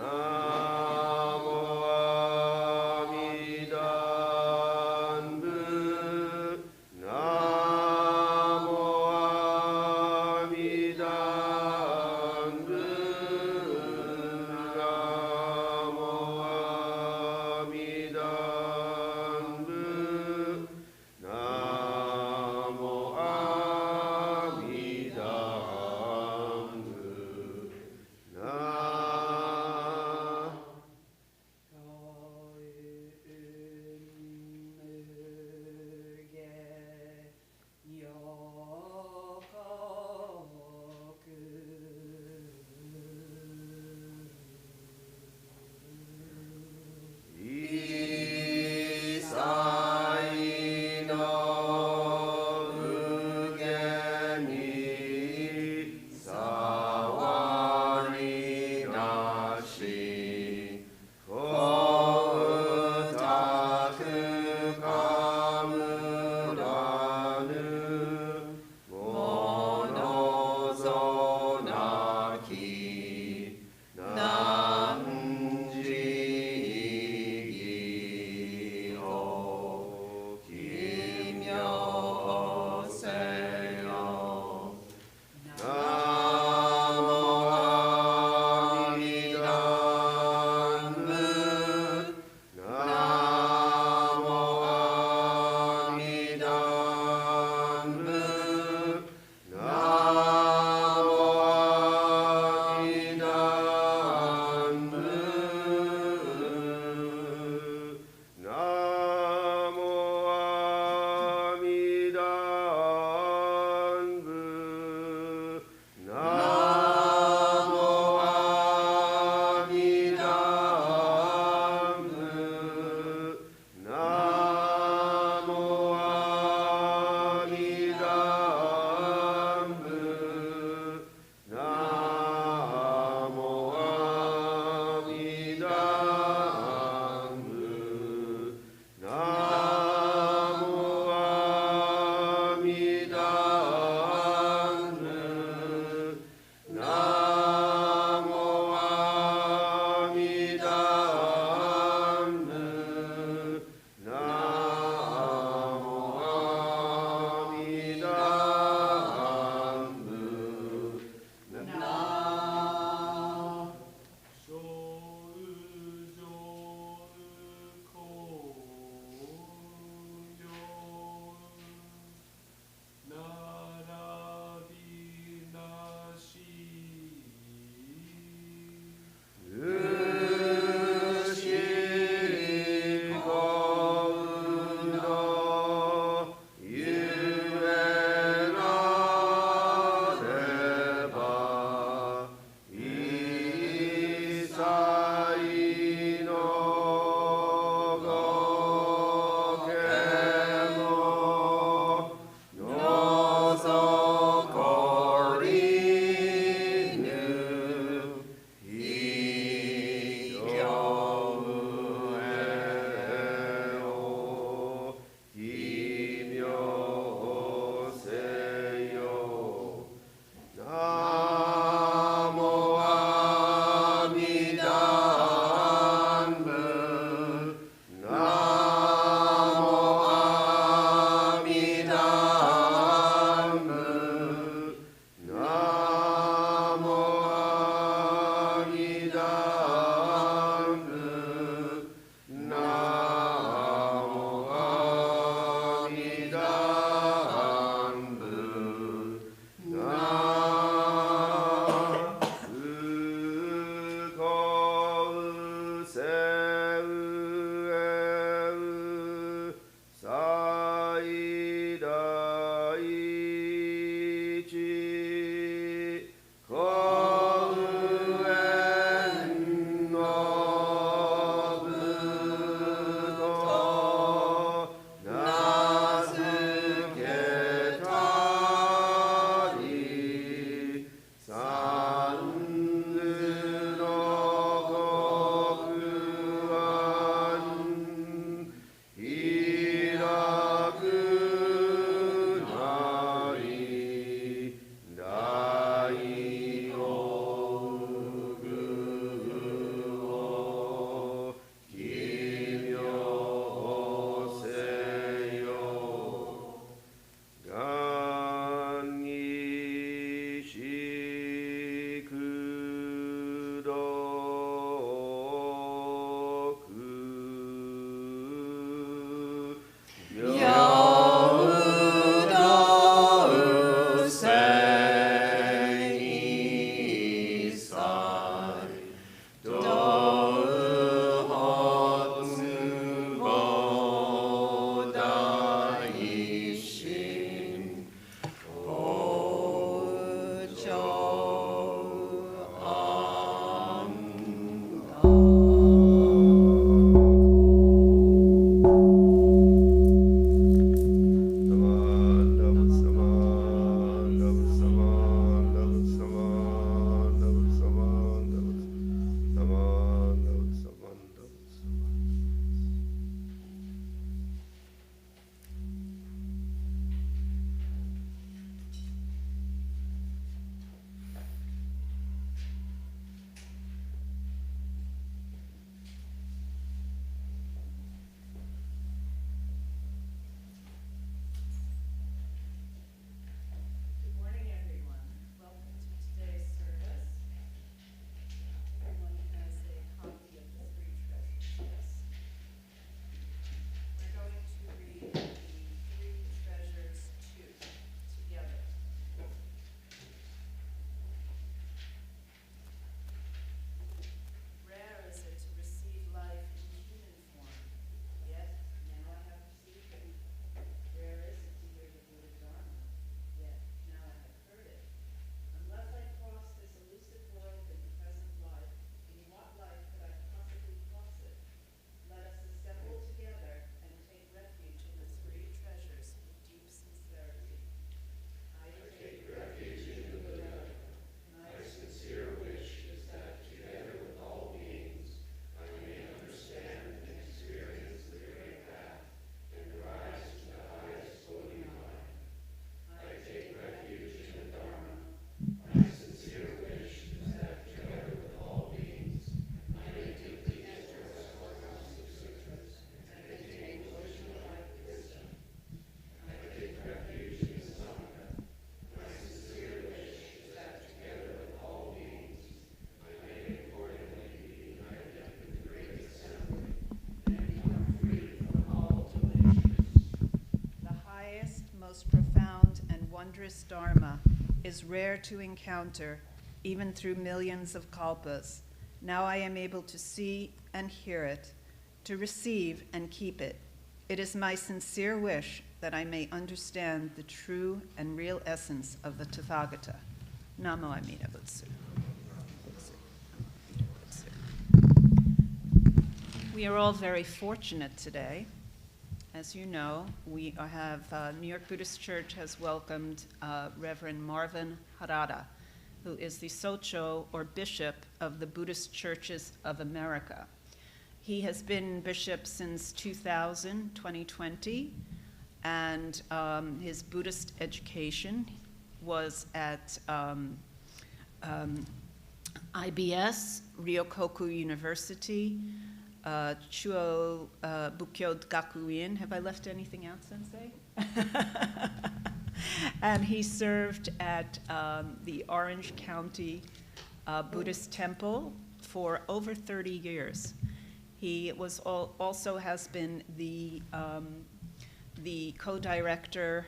Namo Amida Buddhist Dharma is rare to encounter, even through millions of kalpas. Now I am able to see and hear it, to receive and keep it. It is my sincere wish that I may understand the true and real essence of the Tathagata. Namo Amida Butsu. We are all very fortunate today. As you know, we have, New York Buddhist Church has welcomed Reverend Marvin Harada, who is the Socho, or Bishop, of the Buddhist Churches of America. He has been bishop since 2020, and his Buddhist education was at IBS, Ryokoku University, Chuo Bukkyo Gakuin. Have I left anything out, Sensei? And he served at the Orange County Buddhist Temple for over 30 years. He was also has been the co-director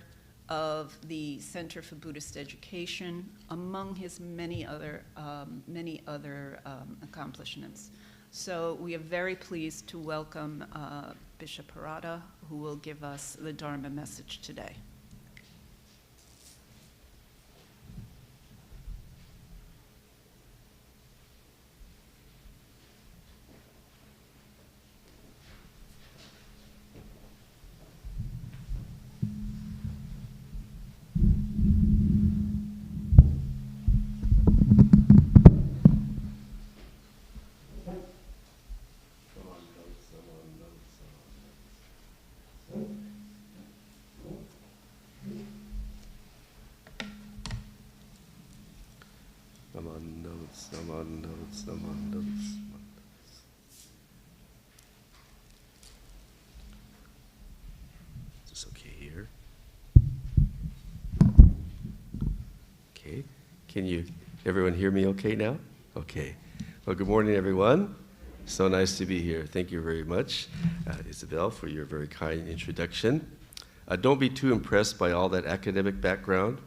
of the Center for Buddhist Education, among his many other accomplishments. So we are very pleased to welcome Bishop Harada, who will give us the Dharma message today. Is this okay here? Okay. Can everyone hear me okay now? Okay. Well, good morning, everyone. So nice to be here. Thank you very much, Isabel, for your very kind introduction. Don't be too impressed by all that academic background.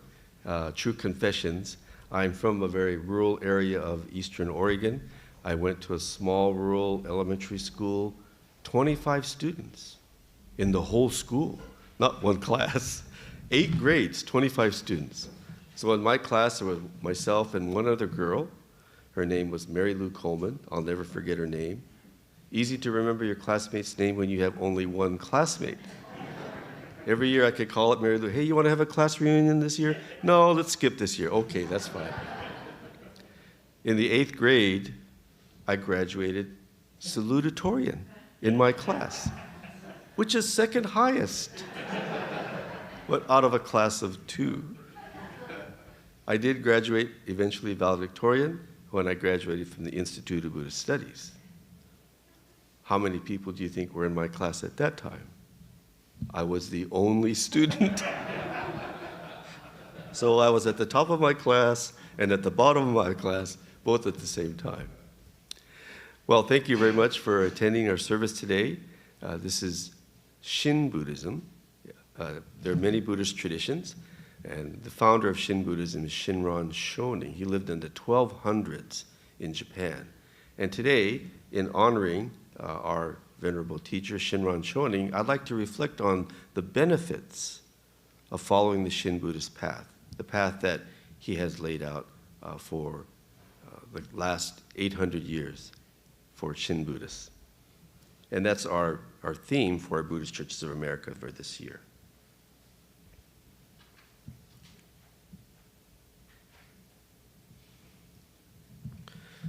True confessions. I'm from a very rural area of Eastern Oregon. I went to a small rural elementary school, 25 students in the whole school, not one class. 8 grades, 25 students. So in my class, there was myself and one other girl. Her name was Mary Lou Coleman. I'll never forget her name. Easy to remember your classmate's name when you have only one classmate. Every year I could call up Mary Lou, hey, you want to have a class reunion this year? No, let's skip this year. Okay, that's fine. In the 8th grade, I graduated salutatorian in my class, which is second highest, but out of a class of 2. I did graduate eventually valedictorian when I graduated from the Institute of Buddhist Studies. How many people do you think were in my class at that time? I was the only student. So I was at the top of my class and at the bottom of my class, both at the same time. Well, thank you very much for attending our service today. This is Shin Buddhism. There are many Buddhist traditions, and the founder of Shin Buddhism is Shinran Shonin. He lived in the 1200s in Japan. And today, in honoring our venerable teacher, Shinran Shonin, I'd like to reflect on the benefits of following the Shin Buddhist path, the path that he has laid out for the last 800 years for Shin Buddhists. And that's our theme for our Buddhist Churches of America for this year.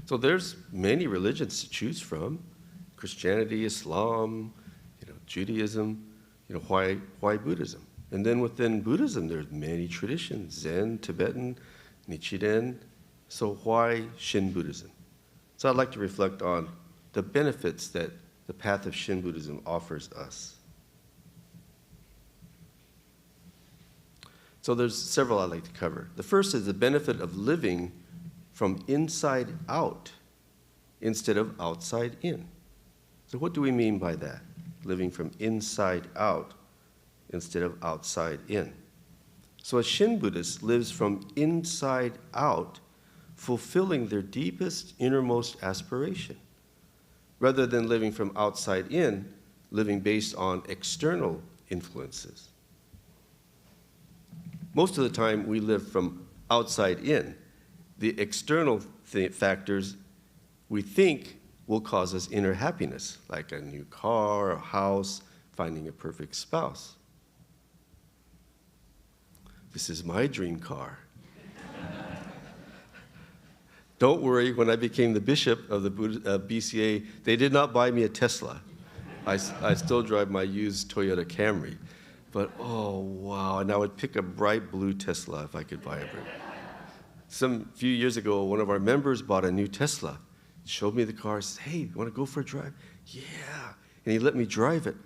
So there's many religions to choose from. Christianity, Islam, Judaism, why Buddhism? And then within Buddhism, there's many traditions, Zen, Tibetan, Nichiren. So why Shin Buddhism? So I'd like to reflect on the benefits that the path of Shin Buddhism offers us. So there's several I'd like to cover. The first is the benefit of living from inside out instead of outside in. So what do we mean by that? Living from inside out instead of outside in. So a Shin Buddhist lives from inside out, fulfilling their deepest, innermost aspiration, rather than living from outside in, living based on external influences. Most of the time, we live from outside in. The external factors we think will cause us inner happiness, like a new car, a house, finding a perfect spouse. This is my dream car. Don't worry, when I became the bishop of the BCA, they did not buy me a Tesla. I still drive my used Toyota Camry. But oh, wow, and I would pick a bright blue Tesla if I could buy a bright. Some few years ago, one of our members bought a new Tesla, showed me the car, said, hey, you want to go for a drive? Yeah. And he let me drive it.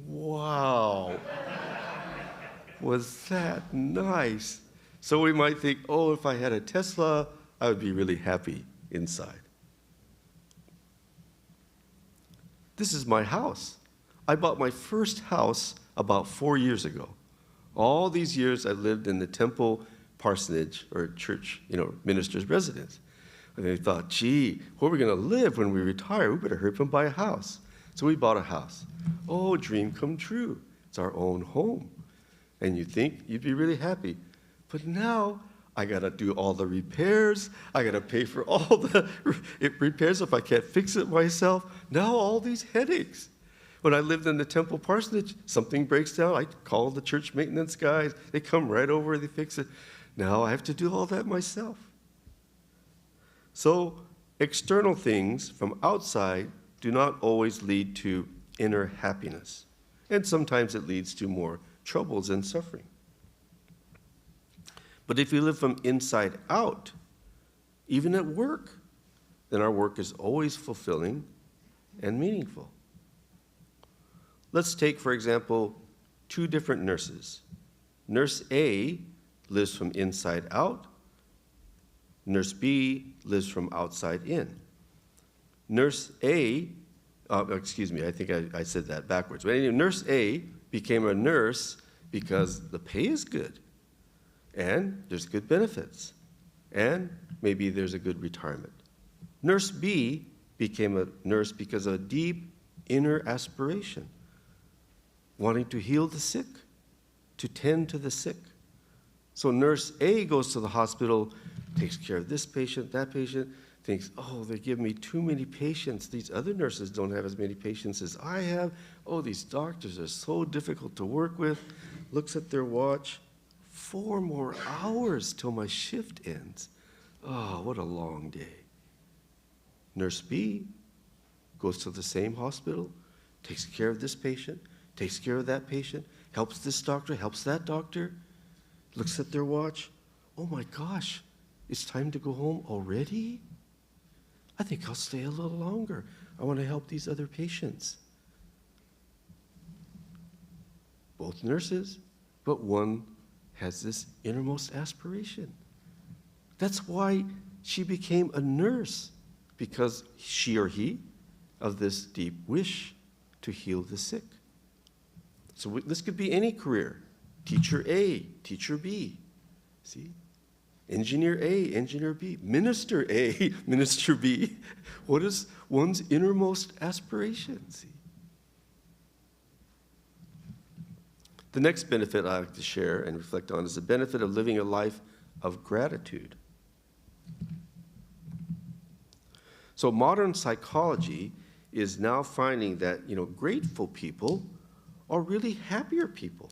Wow. Was that nice? So we might think, oh, if I had a Tesla, I would be really happy inside. This is my house. I bought my first house about 4 years ago. All these years I lived in the temple parsonage or church, minister's residence. And they thought, gee, where are we going to live when we retire? We better hurry up and buy a house. So we bought a house. Oh, dream come true. It's our own home. And you think you'd be really happy. But now I got to do all the repairs. I got to pay for all the repairs if I can't fix it myself. Now all these headaches. When I lived in the temple parsonage, something breaks down. I call the church maintenance guys. They come right over, they fix it. Now I have to do all that myself. So external things from outside do not always lead to inner happiness. And sometimes it leads to more troubles and suffering. But if we live from inside out, even at work, then our work is always fulfilling and meaningful. Let's take, for example, two different nurses. Nurse A lives from inside out. Nurse B lives from outside in. Nurse A, I think I said that backwards. But anyway, Nurse A became a nurse because the pay is good, and there's good benefits, and maybe there's a good retirement. Nurse B became a nurse because of a deep inner aspiration, wanting to heal the sick, to tend to the sick. So Nurse A goes to the hospital, takes care of this patient, that patient, thinks, oh, they give me too many patients. These other nurses don't have as many patients as I have. Oh, these doctors are so difficult to work with. Looks at their watch, 4 more hours till my shift ends. Oh, what a long day. Nurse B goes to the same hospital, takes care of this patient, takes care of that patient, helps this doctor, helps that doctor, looks at their watch. Oh my gosh, it's time to go home already? I think I'll stay a little longer. I want to help these other patients. Both nurses, but one has this innermost aspiration. That's why she became a nurse, because she or he of this deep wish to heal the sick. So this could be any career. Teacher A, teacher B. See? Engineer A, engineer B. Minister A, minister B. What is one's innermost aspiration? See? The next benefit I like to share and reflect on is the benefit of living a life of gratitude. So modern psychology is now finding that, grateful people are really happier people.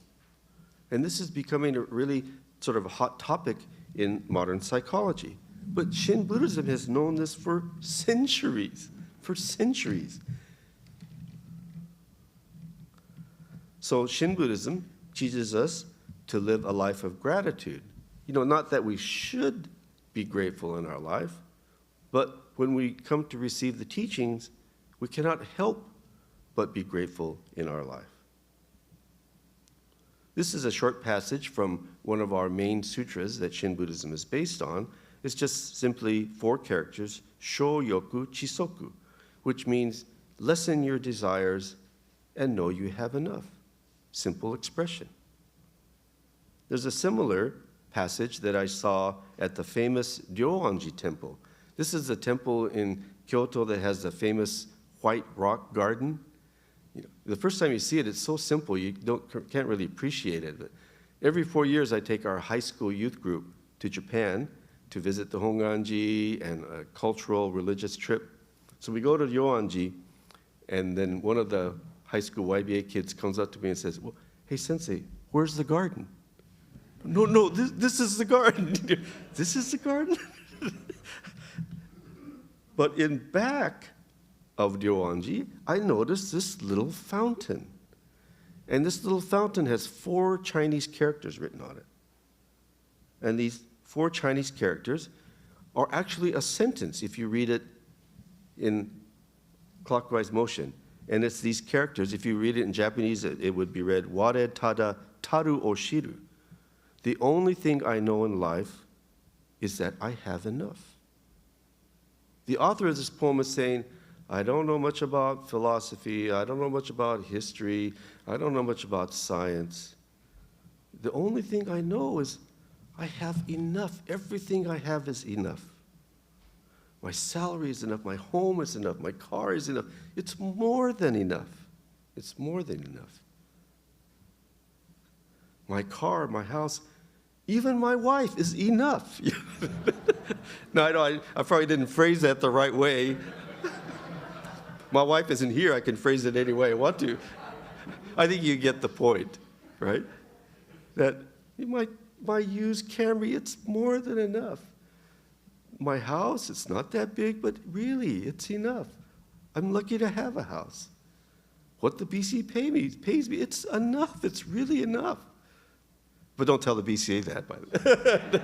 And this is becoming a really sort of a hot topic in modern psychology. But Shin Buddhism has known this for centuries, So Shin Buddhism teaches us to live a life of gratitude. Not that we should be grateful in our life, but when we come to receive the teachings, we cannot help but be grateful in our life. This is a short passage from one of our main sutras that Shin Buddhism is based on. It's just simply 4 characters, Shōyoku Chisoku, which means lessen your desires and know you have enough. Simple expression. There's a similar passage that I saw at the famous Ryoanji temple. This is a temple in Kyoto that has the famous white rock garden. You know, the first time you see it, it's so simple, you can't really appreciate it. But every 4 years, I take our high school youth group to Japan to visit the Honganji and a cultural religious trip. So we go to Ryoanji, and then one of the high school YBA kids comes up to me and says, well, hey, sensei, where's the garden? No, this is the garden. This is the garden? But in back of Ryoanji, I noticed this little fountain. And this little fountain has 4 Chinese characters written on it. And these 4 Chinese characters are actually a sentence if you read it in clockwise motion. And it's these characters. If you read it in Japanese, it would be read, Ware tada taru o shiru. The only thing I know in life is that I have enough. The author of this poem is saying, I don't know much about philosophy, I don't know much about history, I don't know much about science. The only thing I know is I have enough. Everything I have is enough. My salary is enough, my home is enough, my car is enough. It's more than enough. It's more than enough. My car, my house, even my wife is enough. No, I know I probably didn't phrase that the right way. My wife isn't here. I can phrase it any way I want to. I think you get the point, right? That my used Camry, it's more than enough. My house, it's not that big, but really, it's enough. I'm lucky to have a house. What the BC pays me, it's enough. It's really enough. But don't tell the BCA that, by the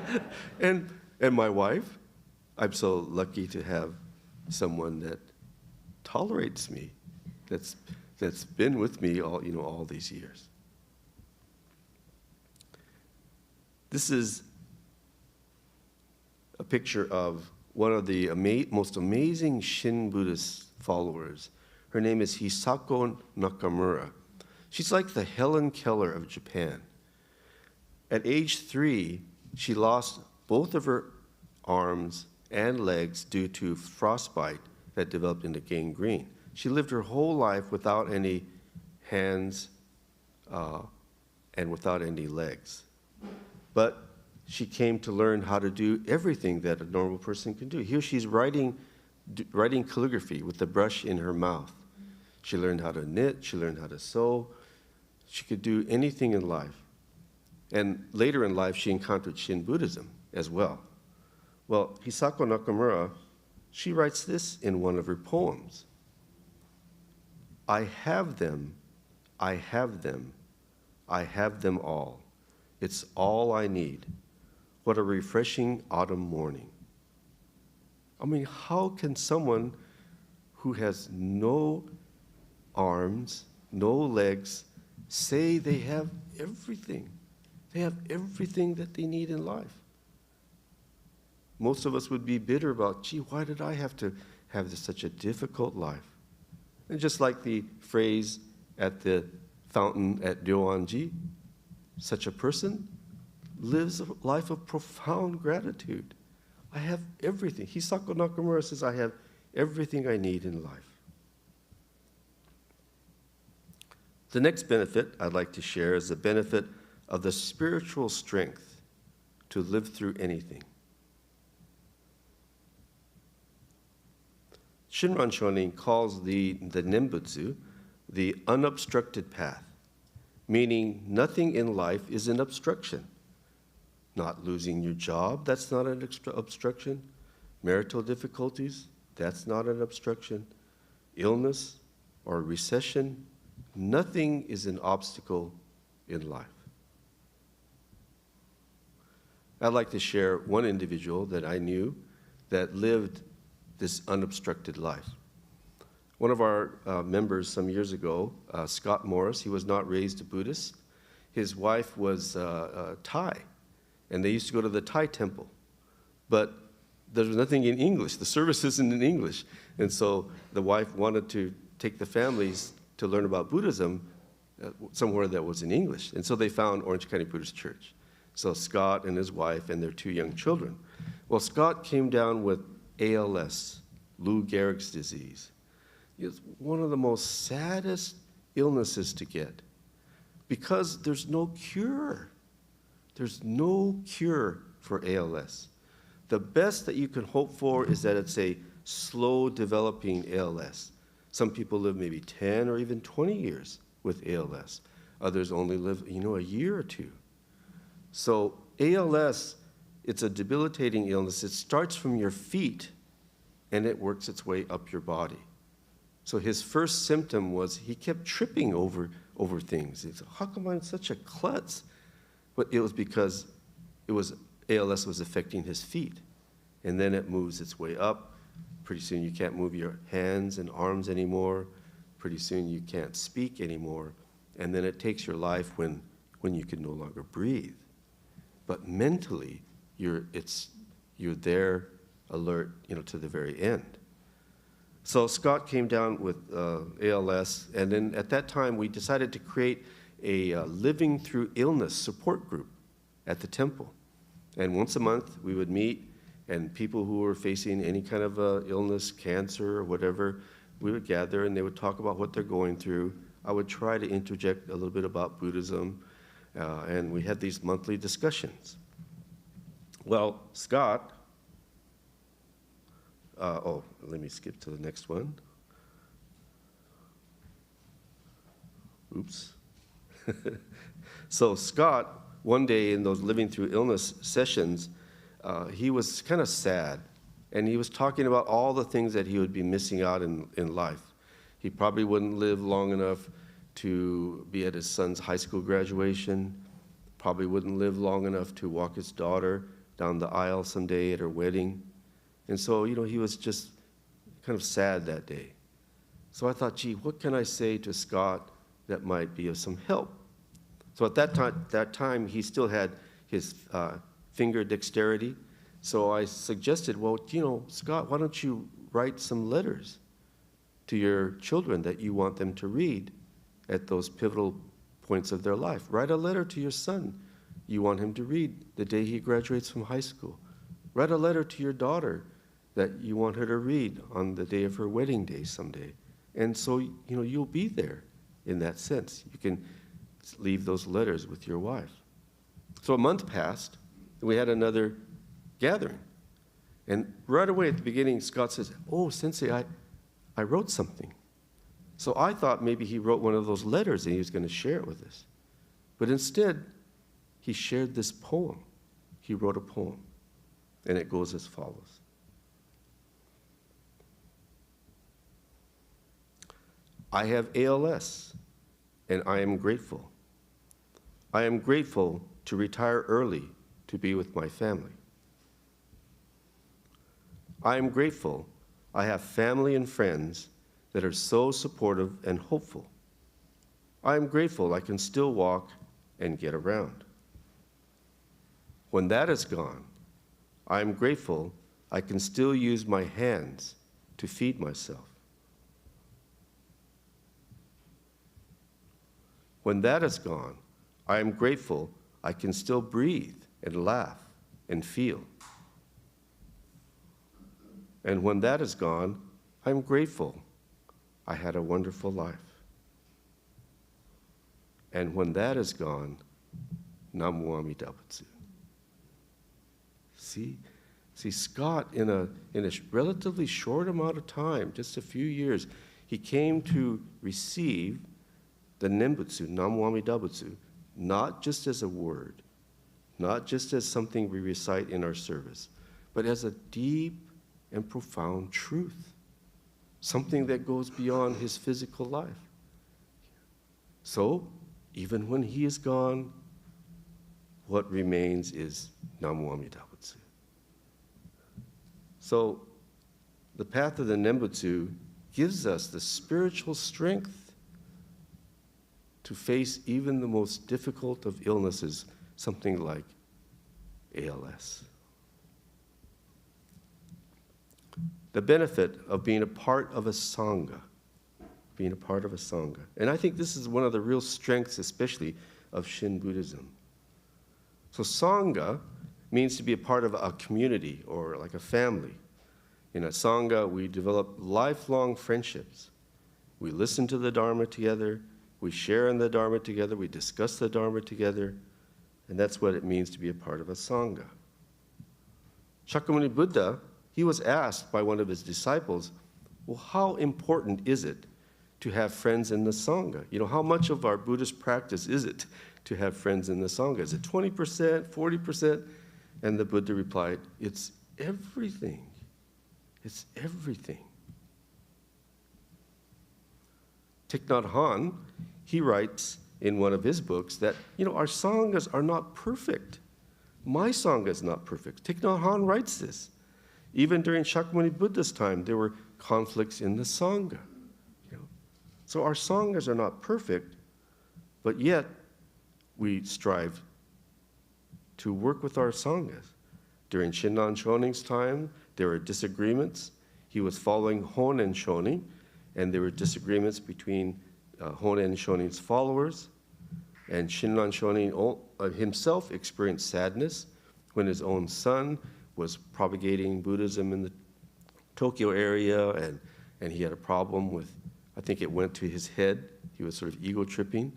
way. And my wife, I'm so lucky to have someone that tolerates me, that's been with me all these years. This is a picture of one of the most amazing Shin Buddhist followers. Her name is Hisako Nakamura. She's like the Helen Keller of Japan. At age 3, she lost both of her arms and legs due to frostbite that developed into gangrene. She lived her whole life without any hands and without any legs. But she came to learn how to do everything that a normal person can do. Here she's writing calligraphy with the brush in her mouth. She learned how to knit, she learned how to sew. She could do anything in life. And later in life, she encountered Shin Buddhism as well. Well, Hisako Nakamura, she writes this in one of her poems. I have them, I have them, I have them all. It's all I need. What a refreshing autumn morning. I mean, how can someone who has no arms, no legs, say they have everything? They have everything that they need in life. Most of us would be bitter about, gee, why did I have to have such a difficult life? And just like the phrase at the fountain at Ryoanji, such a person lives a life of profound gratitude. I have everything. Hisako Nakamura says, I have everything I need in life. The next benefit I'd like to share is the benefit of the spiritual strength to live through anything. Shinran Shonin calls the Nembutsu the unobstructed path, meaning nothing in life is an obstruction. Not losing your job, that's not an obstruction. Marital difficulties, that's not an obstruction. Illness or recession, nothing is an obstacle in life. I'd like to share one individual that I knew that lived this unobstructed life. One of our members some years ago, Scott Morris, he was not raised a Buddhist. His wife was Thai, and they used to go to the Thai temple. But there was nothing in English. The service isn't in English. And so the wife wanted to take the families to learn about Buddhism somewhere that was in English. And so they found Orange County Buddhist Church. So Scott and his wife and their 2 young children. Well, Scott came down with ALS, Lou Gehrig's disease. It's one of the most saddest illnesses to get because there's no cure. There's no cure for ALS. The best that you can hope for is that it's a slow developing ALS. Some people live maybe 10 or even 20 years with ALS. Others only live, a year or 2. So ALS, it's a debilitating illness. It starts from your feet and it works its way up your body. So his first symptom was he kept tripping over things. He said, how come I'm such a klutz? But it was because ALS was affecting his feet. And then it moves its way up. Pretty soon you can't move your hands and arms anymore. Pretty soon you can't speak anymore. And then it takes your life when you can no longer breathe. But mentally, you're there, alert, to the very end. So Scott came down with ALS, and then at that time we decided to create a living through illness support group at the temple. And once a month we would meet, and people who were facing any kind of illness, cancer or whatever, we would gather and they would talk about what they're going through. I would try to interject a little bit about Buddhism, and we had these monthly discussions. Well, Scott, let me skip to the next one. Oops. So Scott, one day in those living through illness sessions, he was kind of sad, and he was talking about all the things that he would be missing out in life. He probably wouldn't live long enough to be at his son's high school graduation, probably wouldn't live long enough to walk his daughter down the aisle someday at her wedding. And so, he was just kind of sad that day. So I thought, gee, what can I say to Scott that might be of some help? So at that time, he still had his finger dexterity. So I suggested, well, Scott, why don't you write some letters to your children that you want them to read at those pivotal points of their life? Write a letter to your son you want him to read the day he graduates from high school. Write a letter to your daughter that you want her to read on the day of her wedding day someday. And so, you'll be there in that sense. You can leave those letters with your wife. So a month passed, and we had another gathering. And right away at the beginning, Scott says, oh, Sensei, I wrote something. So I thought maybe he wrote one of those letters and he was going to share it with us. But instead, he shared this poem. He wrote a poem, and it goes as follows. I have ALS, and I am grateful. I am grateful to retire early to be with my family. I am grateful I have family and friends that are so supportive and hopeful. I am grateful I can still walk and get around. When that is gone, I am grateful I can still use my hands to feed myself. When that is gone, I am grateful I can still breathe and laugh and feel. And when that is gone, I'm grateful I had a wonderful life. And when that is gone, Namu Amida Butsu. See, Scott, in a relatively short amount of time, just a few years, he came to receive the Nembutsu, Namu Amida Butsu, not just as a word, not just as something we recite in our service, but as a deep and profound truth, something that goes beyond his physical life. So, even when he is gone, what remains is Namu Amida Butsu. So, the path of the Nembutsu gives us the spiritual strength to face even the most difficult of illnesses, something like ALS. The benefit of being a part of a Sangha, being a part of a Sangha. And I think this is one of the real strengths, especially, of Shin Buddhism. So Sangha means to be a part of a community or like a family. In a Sangha, we develop lifelong friendships. We listen to the Dharma together, we share in the Dharma together, we discuss the Dharma together, and that's what it means to be a part of a Sangha. Shakyamuni Buddha, he was asked by one of his disciples, well, how important is it to have friends in the Sangha? You know, how much of our Buddhist practice is it to have friends in the Sangha? Is it 20%, 40%? And the Buddha replied, it's everything. It's everything. Thich Nhat Hanh, he writes in one of his books that, you know, our Sanghas are not perfect. My Sangha is not perfect. Thich Nhat Hanh writes this. Even during Shakyamuni Buddha's time, there were conflicts in the Sangha. You know? So our Sanghas are not perfect, but yet we strive to work with our Sanghas. During Shinran Shonin's time, there were disagreements. He was following Honen Shonin, and there were disagreements between Honen Shonin's followers. And Shinran Shonin himself experienced sadness when his own son was propagating Buddhism in the Tokyo area, and he had a problem with, I think it went to his head. He was sort of ego tripping.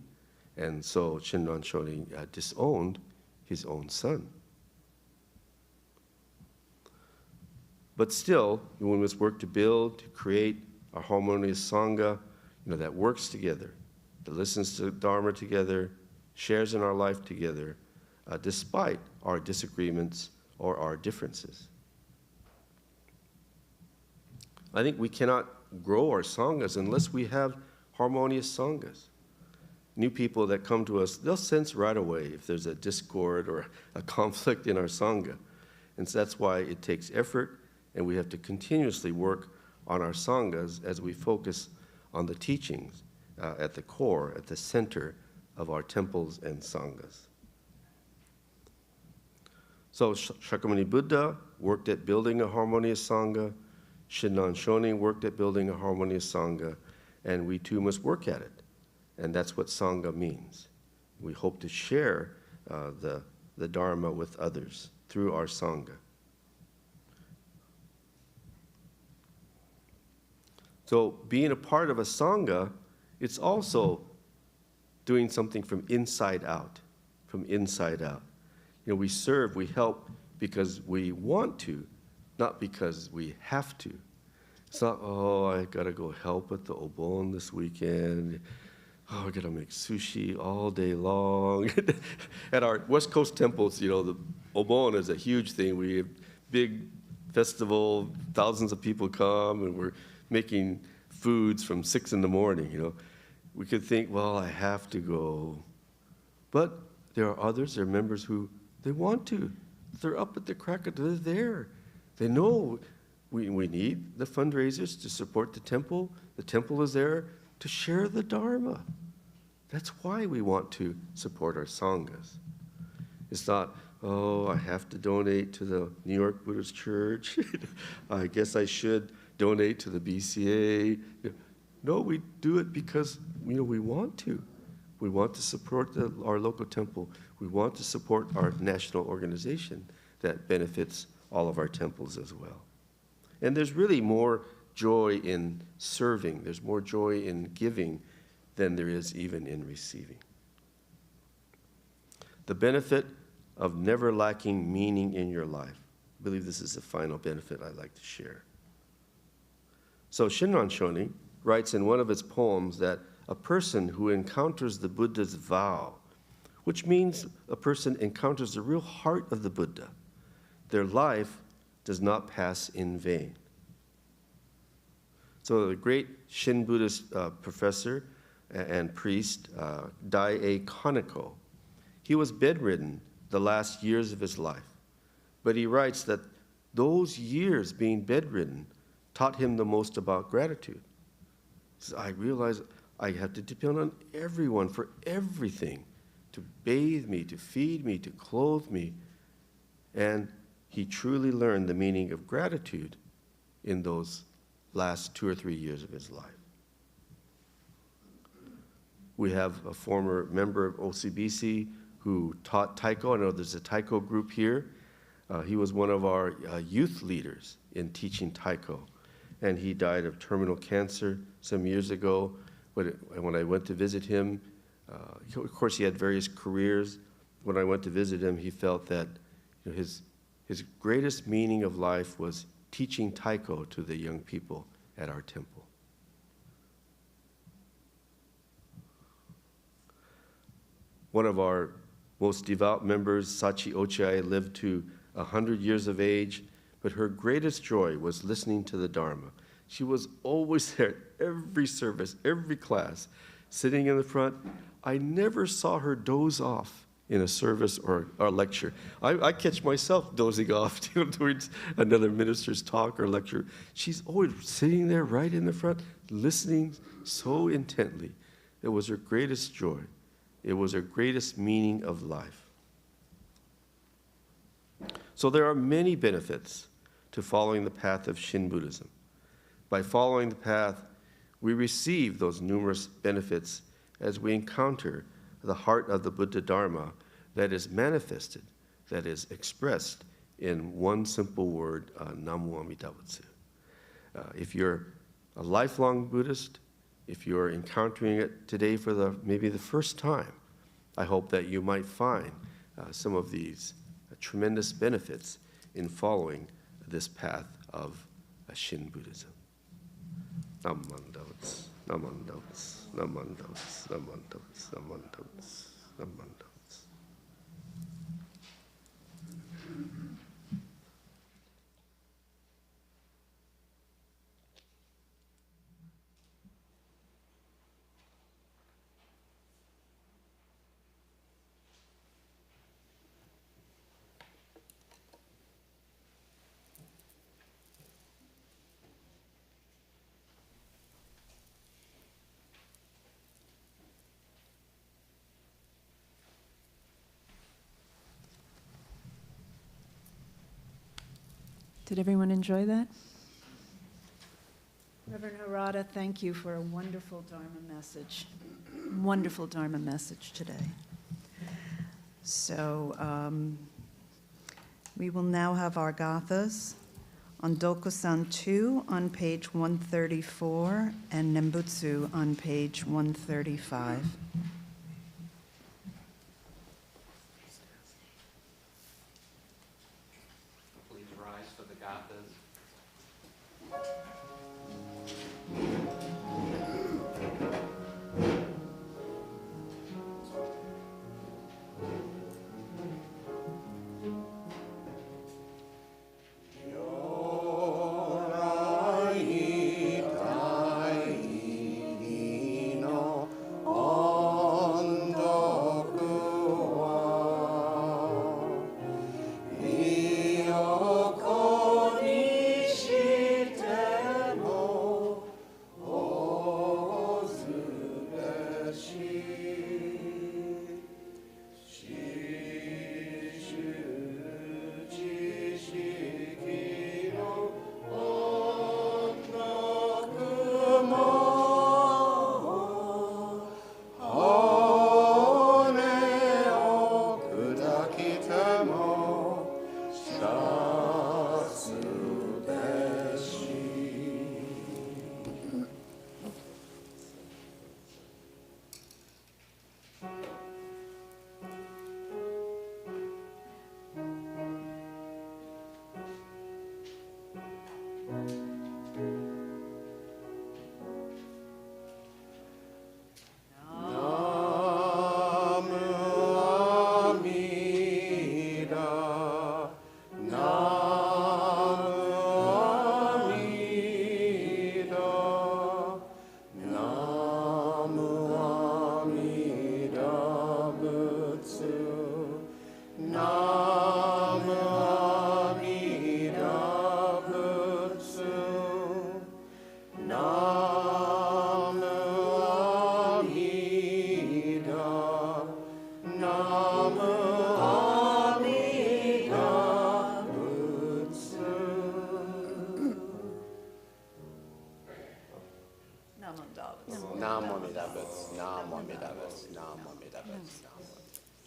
And so Shinran Shonin disowned his own son. But still, we must work to build, to create a harmonious Sangha, you know, that works together, that listens to Dharma together, shares in our life together, despite our disagreements or our differences. I think we cannot grow our Sanghas unless we have harmonious Sanghas. New people that come to us, they'll sense right away if there's a discord or a conflict in our Sangha. And so that's why it takes effort, and we have to continuously work on our Sanghas as we focus on the teachings at the core, at the center of our temples and Sanghas. So Shakyamuni Buddha worked at building a harmonious Sangha, Shinran Shonin worked at building a harmonious Sangha, and we too must work at it. And that's what Sangha means. We hope to share the Dharma with others through our Sangha. So being a part of a Sangha, it's also doing something from inside out, from inside out. You know, we serve, we help because we want to, not because we have to. It's not, oh, I gotta go help at the Obon this weekend. Oh, I gotta make sushi all day long. At our West Coast temples, you know, the Obon is a huge thing. We have big festival, thousands of people come, and we're making foods from 6 in the morning, you know. We could think, well, I have to go. But there are others, there are members who, they want to. They're up at the crack of, they're there. They know we need the fundraisers to support the temple. The temple is there to share the Dharma. That's why we want to support our Sanghas. It's not, oh, I have to donate to the New York Buddhist Church. I guess I should donate to the BCA. No, we do it because, you know, we want to. We want to support our local temple. We want to support our national organization that benefits all of our temples as well. And there's really more joy in serving. There's more joy in giving than there is even in receiving. The benefit of never lacking meaning in your life. I believe this is the final benefit I'd like to share. So Shinran Shonin writes in one of his poems that a person who encounters the Buddha's vow, which means a person encounters the real heart of the Buddha, their life does not pass in vain. So the great Shin Buddhist professor and priest, Dai-e Kaneko, he was bedridden the last years of his life. But he writes that those years being bedridden taught him the most about gratitude. He says, I realize I have to depend on everyone for everything, to bathe me, to feed me, to clothe me. And he truly learned the meaning of gratitude in those last 2 or 3 years of his life. We have a former member of OCBC who taught taiko. I know there's a taiko group here. He was one of our youth leaders in teaching taiko. And he died of terminal cancer some years ago. When I went to visit him, of course, he had various careers. When I went to visit him, he felt that his greatest meaning of life was teaching taiko to the young people at our temple. One of our most devout members, Sachi Ochiai, lived to 100 years of age, but her greatest joy was listening to the Dharma. She was always there, every service, every class, sitting in the front. I never saw her doze off in a service or a lecture. I catch myself dozing off towards another minister's talk or lecture. She's always sitting there right in the front, listening so intently. It was her greatest joy. It was her greatest meaning of life. So there are many benefits to following the path of Shin Buddhism. By following the path, we receive those numerous benefits as we encounter the heart of the Buddha Dharma that is manifested, that is expressed in one simple word, Namu Amida Butsu. If you're a lifelong Buddhist, if you're encountering it today for maybe the first time, I hope that you might find some of these tremendous benefits in following this path of Shin Buddhism. Namandavats, namandavats, namandavats, namandavats, namandavats, namandavats. Did everyone enjoy that? Reverend Harada, thank you for a wonderful Dharma message. Wonderful Dharma message today. So we will now have our Gathas on Ondokusan 2 on page 134 and Nembutsu on page 135.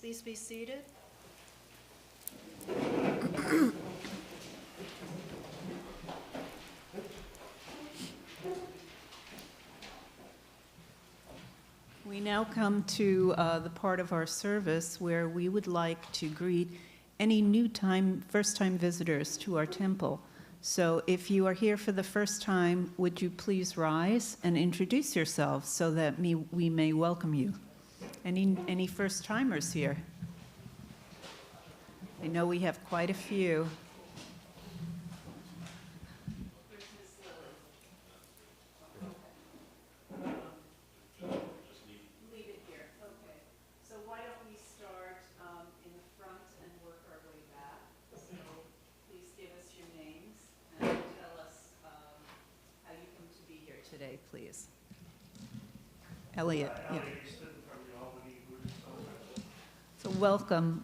Please be seated. We now come to the part of our service where we would like to greet any first-time visitors to our temple. So if you are here for the first time, would you please rise and introduce yourselves so that we may welcome you? Any first-timers here? I know we have quite a few. Leave it here. Okay. So why don't we start in the front and work our way back? So please give us your names and tell us how you come to be here today, please. Elliot. Yeah. So welcome,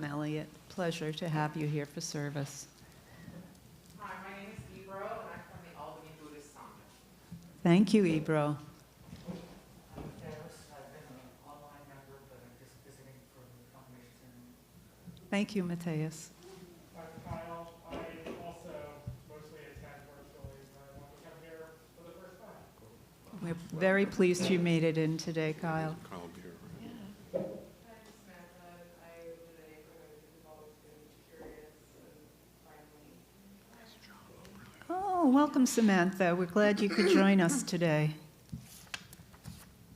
Elliot. Pleasure to have you here for service. Hi, my name is Ebro, and I'm from the Albany Buddhist Sangha. Thank you, Ebro. I'm Matthias. I've been an online member, but I'm just visiting for the confirmation ceremony. Thank you, Matthias. I'm Kyle. I also mostly attend virtually, but I want to come here for the first time. We're very pleased you made it in today, Kyle. I'm Samantha. I live in a neighborhood who's always been curious and friendly. Oh, welcome, Samantha. We're glad you could join us today.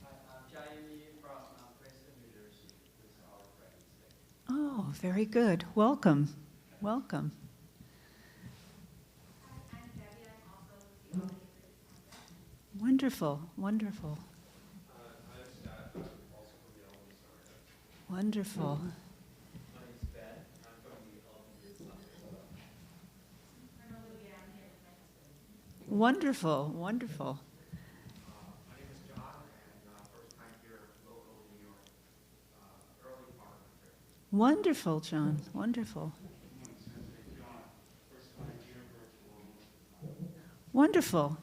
I'm Jayemi from Princeton, New Jersey. This is our practice day. Oh, very good. Welcome. Welcome. Hi, I'm Debbie. I'm also with the Albany Buddhist Sangha. Wonderful, wonderful, I'm Scott. I'm also from the Albany Sangha. wonderful. My name is Ben. I'm from the Albany Sangha. I'm Olivia. I'm here with my husband. Wonderful, wonderful. My name is John, and first time here, local New York, early part of the trip. Wonderful, John. Wonderful. Wonderful.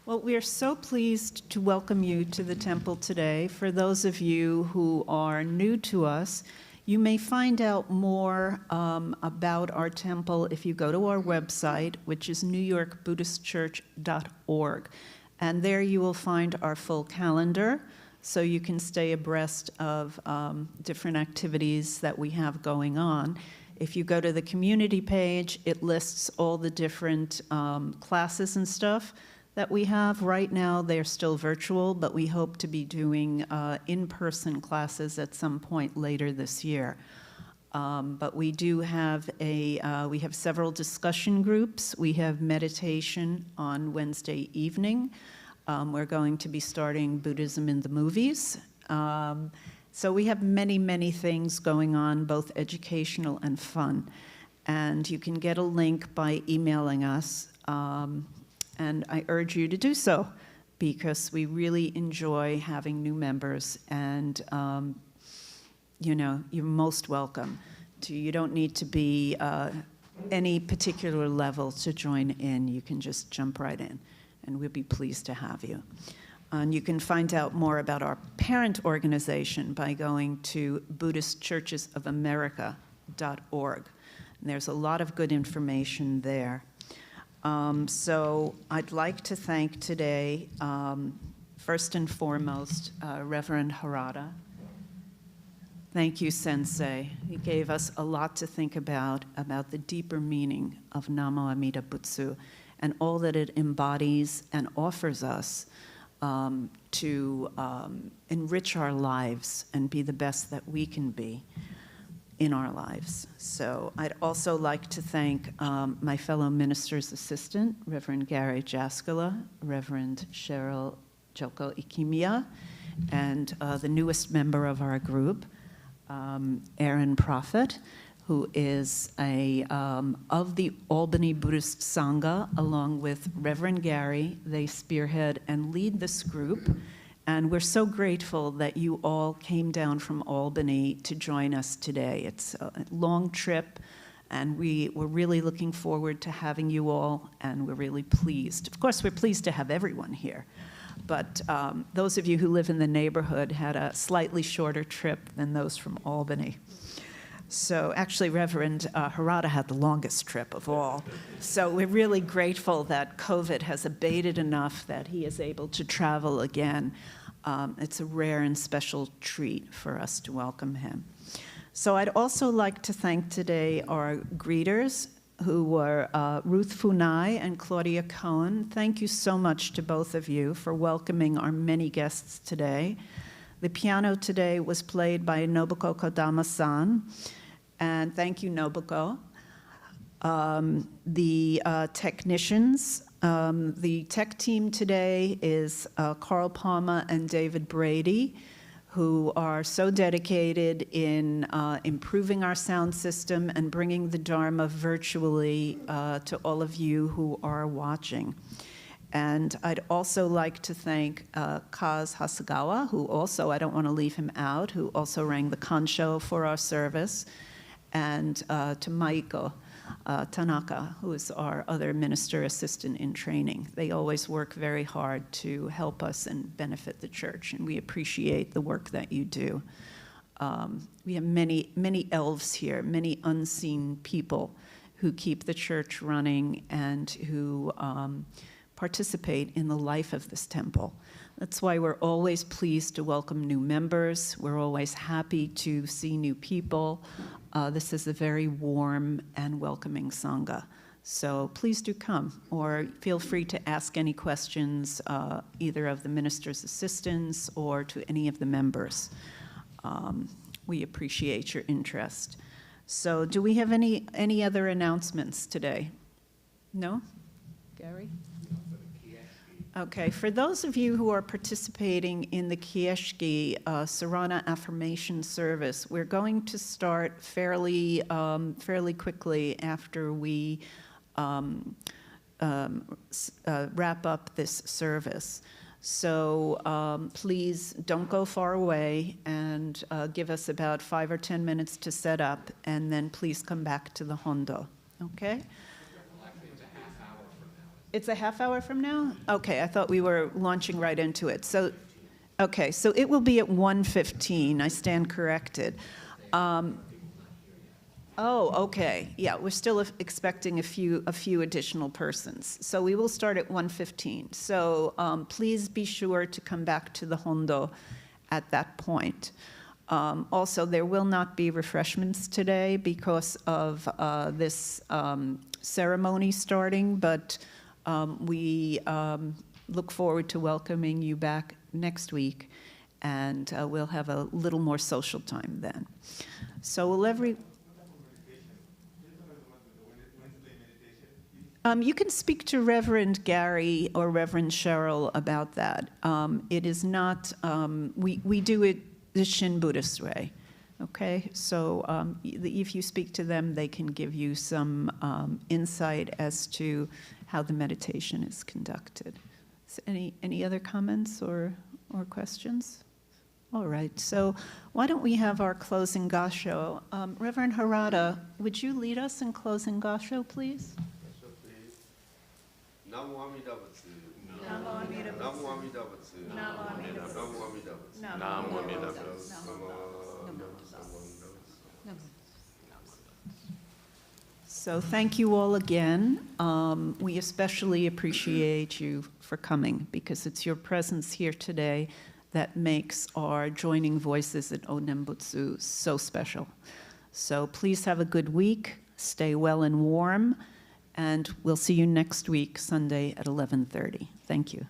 Well, we are so pleased to welcome you to the temple today. For those of you who are new to us, you may find out more about our temple if you go to our website, which is newyorkbuddhistchurch.org. And there you will find our full calendar, so you can stay abreast of different activities that we have going on. If you go to the community page, it lists all the different classes and stuff that we have. Right now, they're still virtual, but we hope to be doing in-person classes at some point later this year. But we do have we have several discussion groups. We have meditation on Wednesday evening. We're going to be starting Buddhism in the movies. So we have many, many things going on, both educational and fun. And you can get a link by emailing us. And I urge you to do so, because we really enjoy having new members, and you're most welcome. You don't need to be any particular level to join in. You can just jump right in, and we'll be pleased to have you. And you can find out more about our parent organization by going to BuddhistChurchesOfAmerica.org. And there's a lot of good information there. So I'd like to thank today, first and foremost, Reverend Harada. Thank you, Sensei. He gave us a lot to think about the deeper meaning of Namo Amida Butsu and all that it embodies and offers us to enrich our lives and be the best that we can be in our lives. So I'd also like to thank my fellow minister's assistant, Reverend Gary Jaskala, Reverend Cheryl Joko Ikimiya, and the newest member of our group, Aaron Prophet, who is of the Albany Buddhist Sangha, along with Reverend Gary. They spearhead and lead this group. And we're so grateful that you all came down from Albany to join us today. It's a long trip, and we're really looking forward to having you all, and we're really pleased. Of course, we're pleased to have everyone here, but those of you who live in the neighborhood had a slightly shorter trip than those from Albany. So actually, Reverend Harada had the longest trip of all. So we're really grateful that COVID has abated enough that he is able to travel again. It's a rare and special treat for us to welcome him. So I'd also like to thank today our greeters, who were Ruth Funai and Claudia Cohen. Thank you so much to both of you for welcoming our many guests today. The piano today was played by Nobuko Kodama-san, and thank you, Nobuko. The technicians, the tech team today is Carl Palma and David Brady, who are so dedicated in improving our sound system and bringing the Dharma virtually to all of you who are watching. And I'd also like to thank Kaz Hasegawa, who also, I don't want to leave him out, who also rang the Kansho for our service, and to Maiko Tanaka, who is our other minister assistant in training. They always work very hard to help us and benefit the church, and we appreciate the work that you do. We have many elves here, many unseen people who keep the church running and who participate in the life of this temple. That's why we're always pleased to welcome new members. We're always happy to see new people. This is a very warm and welcoming Sangha. So please do come, or feel free to ask any questions, either of the minister's assistants or to any of the members. We appreciate your interest. So do we have any other announcements today? No? Gary? Okay, for those of you who are participating in the Kieshki Sarana Affirmation Service, we're going to start fairly quickly after we wrap up this service. So please don't go far away, and give us about 5 or 10 minutes to set up, and then please come back to the Hondo, okay? It's a half hour from now? Okay, I thought we were launching right into it. So, okay, so it will be at 1:15. I stand corrected. Oh, okay. Yeah, we're still expecting a few additional persons. So we will start at 1:15. So please be sure to come back to the Hondo at that point. Also, there will not be refreshments today because of this ceremony starting, but we look forward to welcoming you back next week, and we'll have a little more social time then. So will you can speak to Reverend Gary or Reverend Cheryl about that. It is not, we do it the Shin Buddhist way. Okay, so if you speak to them, they can give you some insight as to how the meditation is conducted. So any other comments or questions? All right, so why don't we have our closing Gassho? Reverend Harada, would you lead us in closing Gassho, please? Gassho, please. Namo Amida Butsu. Namo Amida Butsu. Namo Amida Butsu. Namo Amida Butsu. Namo Amida Butsu. Namo Amida Butsu. So thank you all again. We especially appreciate you for coming, because it's your presence here today that makes our joining voices at Onembutsu so special. So please have a good week, stay well and warm, and we'll see you next week, Sunday at 11:30. Thank you.